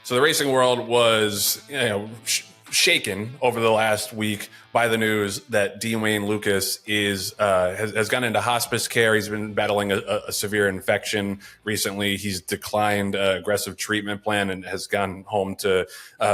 So the racing world was, shaken over the last week by the news that Dwayne Lukas has gone into hospice care. He's been battling a severe infection recently. He's declined aggressive treatment plan and has gone home to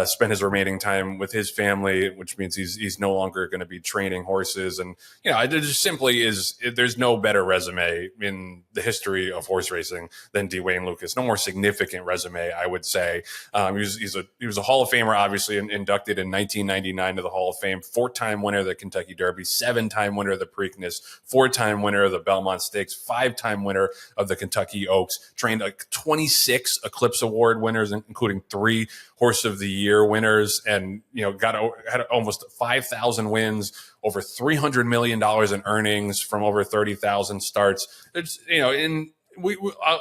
spend his remaining time with his family, which means he's no longer going to be training horses. And it just simply is. There's no better resume in the history of horse racing than Dwayne Lukas. No more significant resume, I would say. He was a Hall of Famer, obviously, inducted in 1999 to the Hall of Fame. 4-time winner of the Kentucky Derby, 7-time winner of the Preakness, 4-time winner of the Belmont Stakes, 5-time winner of the Kentucky Oaks. Trained 26 Eclipse Award winners, including 3 Horse of the Year winners, and had almost 5,000 wins, over $300 million in earnings from over 30,000 starts. It's one of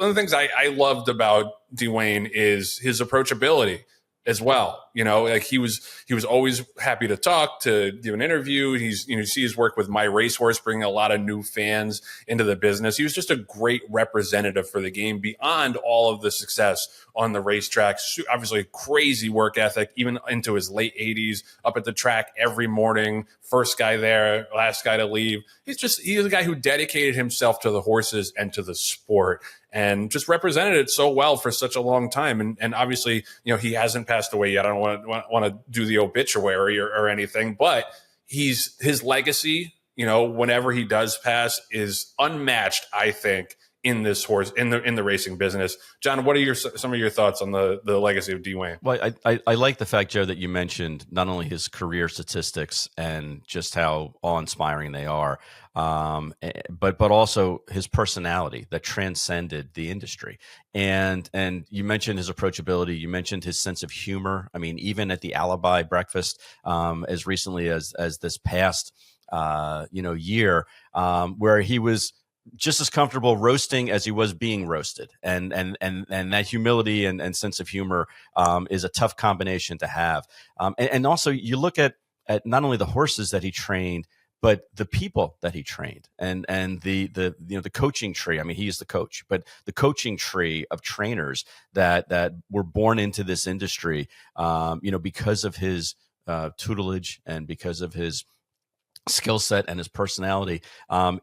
the things I loved about Dwayne is his approachability as well. He was always happy to talk, to do an interview. You see his work with My Racehorse, bringing a lot of new fans into the business. He was just a great representative for the game beyond all of the success on the racetrack. Obviously, crazy work ethic, even into his late 80s, up at the track every morning, first guy there, last guy to leave. He's a guy who dedicated himself to the horses and to the sport, and just represented it so well for such a long time. And obviously, he hasn't passed away yet. I don't want to do the obituary or anything, but his legacy, whenever he does pass, is unmatched, I think, in this horse in the racing business. John, what are some of your thoughts on the legacy of Dwayne? Well, I like the fact, Joe, that you mentioned not only his career statistics and just how awe-inspiring they are, but also his personality that transcended the industry. And you mentioned his approachability. You mentioned his sense of humor. I mean, even at the Alibi breakfast, as recently as this past year, where he was just as comfortable roasting as he was being roasted, and that humility and sense of humor is a tough combination to have. And also, you look at not only the horses that he trained, but the people that he trained, and the coaching tree. I mean, he is the coach, but the coaching tree of trainers that were born into this industry, because of his tutelage and because of his skill set and his personality,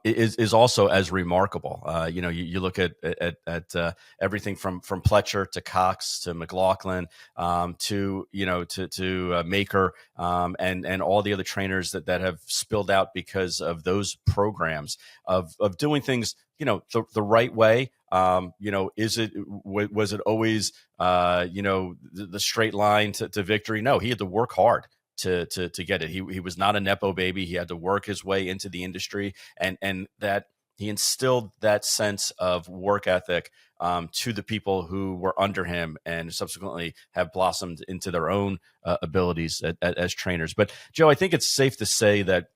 is also as remarkable. You look at everything from Pletcher to Cox to McLaughlin, to Maker, and all the other trainers that have spilled out because of those programs of doing things the right way. Was it always the straight line to victory? No, he had to work hard to get it. He was not a Nepo baby. He had to work his way into the industry, and that he instilled that sense of work ethic to the people who were under him, and subsequently have blossomed into their own abilities as trainers. But Joe, I think it's safe to say that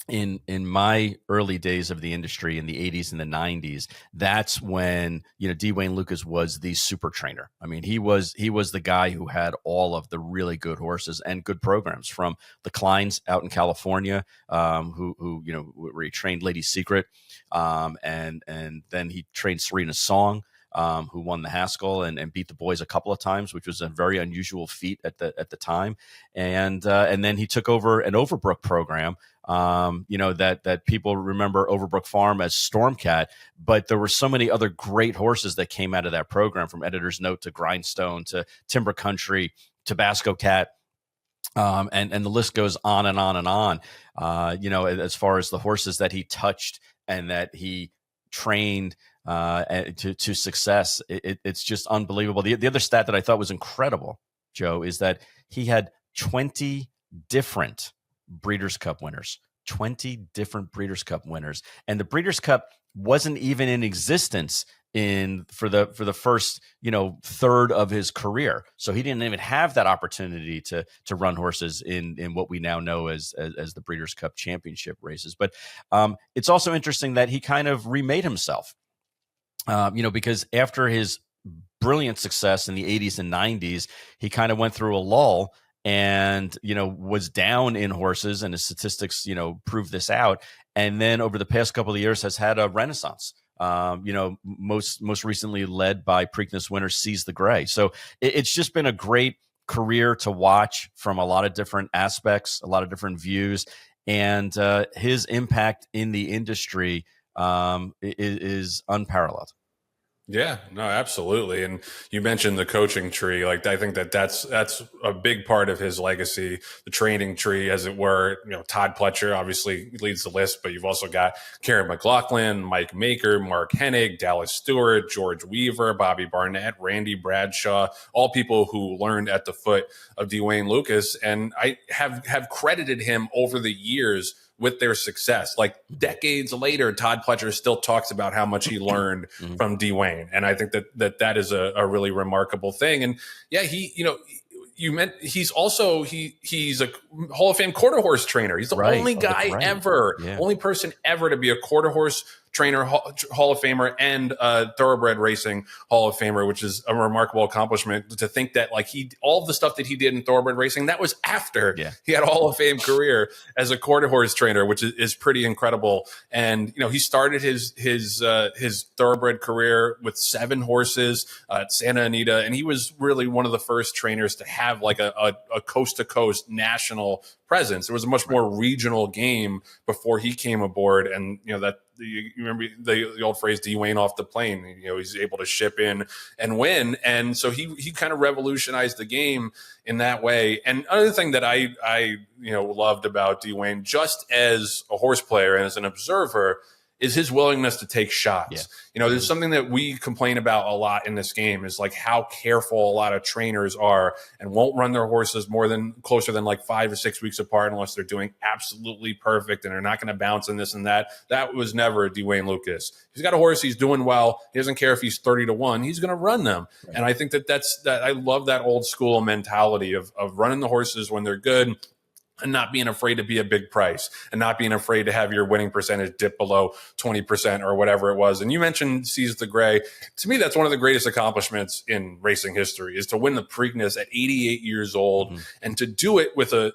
in my early days of the industry in the 80s and the 90s, that's when Dwayne Lukas was the super trainer. I mean, he was the guy who had all of the really good horses and good programs, from the Kleins out in California, where he trained Lady Secret, and then he trained Serena Song, who won the Haskell and beat the boys a couple of times, which was a very unusual feat at the time. And then he took over an Overbrook program, that people remember Overbrook Farm as Stormcat, but there were so many other great horses that came out of that program, from Editor's Note to Grindstone to Timber Country, Tabasco Cat. And the list goes on and on and on, as far as the horses that he touched and that he trained to success. It's just unbelievable. The other stat that I thought was incredible, Joe, is that he had 20 different Breeders' Cup winners. 20 different Breeders' Cup winners. And the Breeders' Cup wasn't even in existence for the first third of his career. So he didn't even have that opportunity to run horses in what we now know as the Breeders' Cup Championship races. But it's also interesting that he kind of remade himself. Because after his brilliant success in the 80s and 90s, he kind of went through a lull and, was down in horses, and his statistics, prove this out. And then over the past couple of years has had a renaissance. most recently led by Preakness winner Seize the Gray. So it's just been a great career to watch from a lot of different aspects, a lot of different views, and his impact in the industry is unparalleled. Yeah, no, absolutely. And you mentioned the coaching tree. Like, I think that's a big part of his legacy, the training tree, as it were. Todd Pletcher obviously leads the list, but you've also got Karen McLaughlin, Mike Maker, Mark Hennig, Dallas Stewart, George Weaver, Bobby Barnett, Randy Bradshaw, all people who learned at the foot of Dwayne Lucas. And I have credited him over the years with their success. Like, decades later, Todd Pletcher still talks about how much he learned from Dwayne. And I think that is a really remarkable thing. And yeah, he's also he's a Hall of Fame quarter horse trainer. He's the only guy ever, only person ever to be a quarter horse trainer, Hall of Famer, and thoroughbred racing Hall of Famer, which is a remarkable accomplishment. To think that all of the stuff that he did in thoroughbred racing, that was after he had a Hall of Fame career as a quarter horse trainer, which is pretty incredible. And he started his thoroughbred career with 7 horses at Santa Anita, and he was really one of the first trainers to have like a coast to coast national presence. It was a much more regional game before he came aboard, and you remember the old phrase "Dwayne off the plane." He's able to ship in and win, and so he kind of revolutionized the game in that way. And another thing that I loved about Dwayne, just as a horse player and as an observer, is his willingness to take shots. There's something that we complain about a lot in this game, is like how careful a lot of trainers are and won't run their horses closer than like 5 or 6 weeks apart unless they're doing absolutely perfect and they're not going to bounce in this and that. That was never Dwayne Lucas. He's got a horse, he's doing well. He doesn't care if he's 30-1. He's going to run them. Right. And I think that I love that old school mentality of running the horses when they're good, and not being afraid to be a big price, and not being afraid to have your winning percentage dip below 20% or whatever it was. And you mentioned Seize the Gray. To me, that's one of the greatest accomplishments in racing history, is to win the Preakness at 88 years old, and to do it with a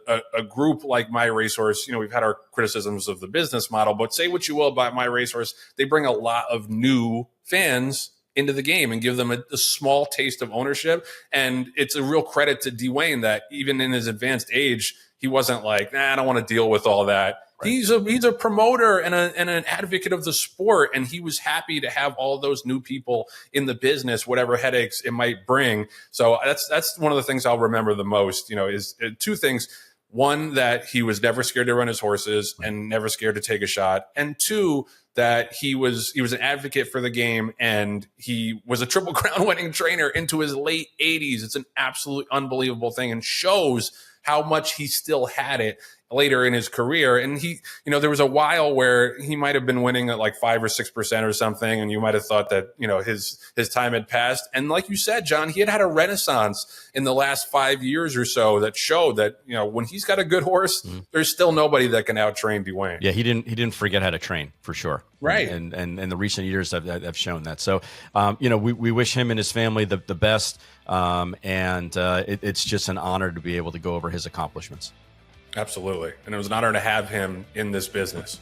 group like My Racehorse. We've had our criticisms of the business model, but say what you will about My Racehorse, they bring a lot of new fans into the game and give them a small taste of ownership. And it's a real credit to Dwayne that even in his advanced age, he wasn't like, I don't want to deal with all that. Right. He's a promoter and an advocate of the sport, and he was happy to have all those new people in the business, whatever headaches it might bring. So that's one of the things I'll remember the most. Is 2 things. One, that he was never scared to run his horses and never scared to take a shot, and 2, that he was an advocate for the game, and he was a Triple Crown winning trainer into his late 80s. It's an absolutely unbelievable thing, and shows how much he still had it later in his career. And there was a while where he might have been winning at like 5 or 6% or something, and you might have thought that his time had passed. And like you said, John, he had a renaissance in the last 5 years or so that showed that when he's got a good horse, there's still nobody that can out-train Dwayne. Yeah, he didn't forget how to train, for sure. Right. And the recent years have shown that. So we wish him and his family the best. It's just an honor to be able to go over his accomplishments. Absolutely. And it was an honor to have him in this business.